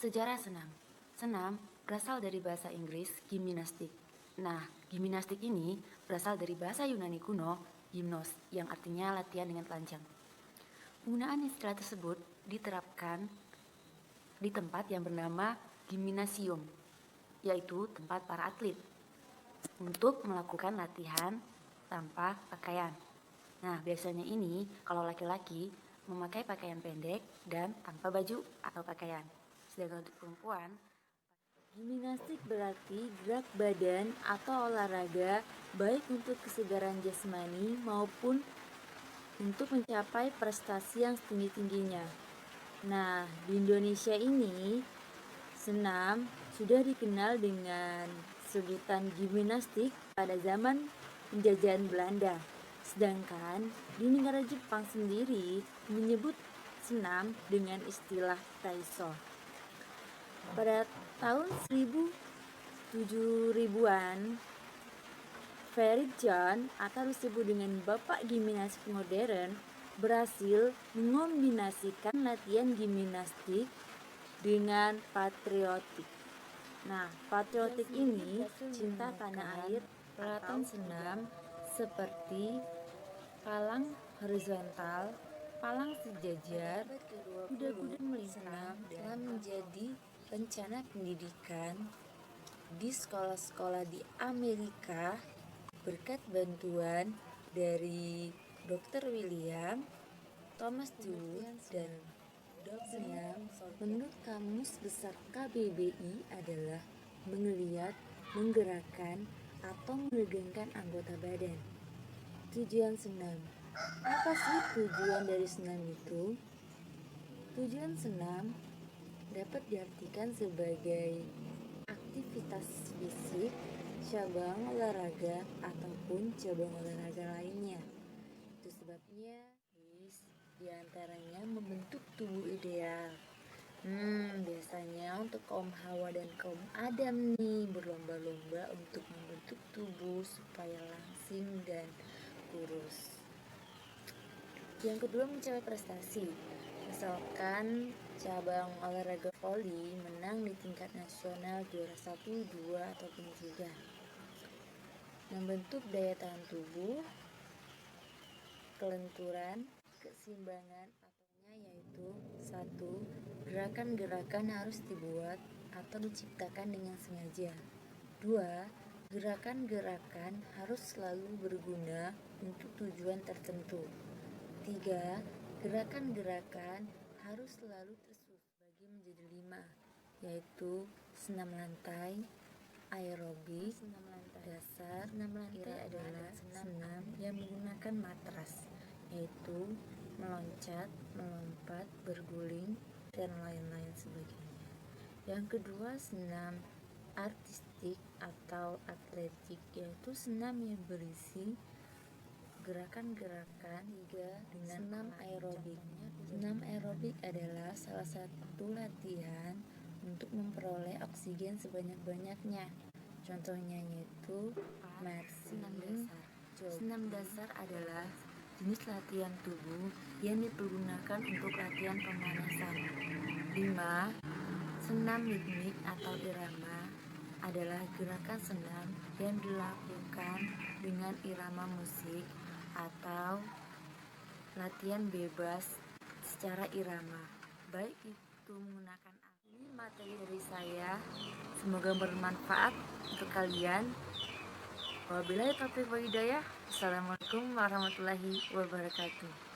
Sejarah senam. Senam berasal dari bahasa Inggris gimnastik. Nah, gimnastik ini berasal dari bahasa Yunani kuno, gymnos, yang artinya latihan dengan telanjang. Penggunaan istilah tersebut diterapkan di tempat yang bernama gimnasium, yaitu tempat para atlet, untuk melakukan latihan tanpa pakaian. Nah, biasanya ini kalau laki-laki memakai pakaian pendek dan tanpa baju atau pakaian. Sedangkan untuk perempuan, Gimnastik berarti gerak badan atau olahraga baik untuk kesegaran jasmani maupun untuk mencapai prestasi yang setinggi-tingginya. Nah, di Indonesia ini senam sudah dikenal dengan sebutan gimnastik pada zaman penjajahan Belanda. Sedangkan di negara Jepang sendiri menyebut senam dengan istilah Taiso. Pada tahun 1700-an, Frederick John atau disebut dengan Bapak Gimnastik Modern berhasil mengombinasikan latihan gimnastik dengan patriotik. Nah, patriotik ini cinta tanah air, peralatan senam seperti palang horizontal, palang sejajar, kuda-kuda melintang telah menjadi rencana pendidikan di sekolah-sekolah di Amerika berkat bantuan dari Dr. William Thomas Dewey dan Dr. Menurut Kamus Besar KBBI adalah mengeliat, menggerakkan, atau meregangkan anggota badan. Tujuan senam. Apa sih tujuan dari senam itu? Tujuan senam dapat diartikan sebagai aktivitas fisik, cabang olahraga, ataupun cabang olahraga lainnya. Itu sebabnya diantaranya membentuk tubuh ideal. Biasanya untuk kaum Hawa dan kaum Adam nih berlomba-lomba untuk membentuk tubuh supaya langsing dan kurus. Yang kedua, mencapai prestasi. Misalkan cabang olahraga voli menang di tingkat nasional juara 1, 2, ataupun 3. Membentuk daya tahan tubuh, kelenturan, keseimbangan ataunya yaitu 1. Gerakan-gerakan harus dibuat atau diciptakan dengan sengaja. 2. Gerakan-gerakan harus selalu berguna untuk tujuan tertentu. 3. Gerakan-gerakan harus selalu terbagi menjadi 5, yaitu senam lantai, aerobik, dasar. Senam lantai adalah senam yang menggunakan matras, yaitu meloncat, melompat, berguling, dan lain-lain sebagainya. Yang kedua, senam artistik atau atletik, yaitu senam yang berisi gerakan-gerakan dengan senam aerobik. Senam aerobik adalah salah satu latihan untuk memperoleh oksigen sebanyak-banyaknya. Contohnya yaitu marching. Senam dasar adalah jenis latihan tubuh yang dipergunakan untuk latihan pemanasan. 5. Senam ritmik atau irama adalah gerakan senam yang dilakukan dengan irama musik atau latihan bebas secara irama, baik itu menggunakan ini materi dari saya. Semoga bermanfaat untuk kalian. Wabillahi taufiq wal hidayah. Assalamualaikum warahmatullahi wabarakatuh.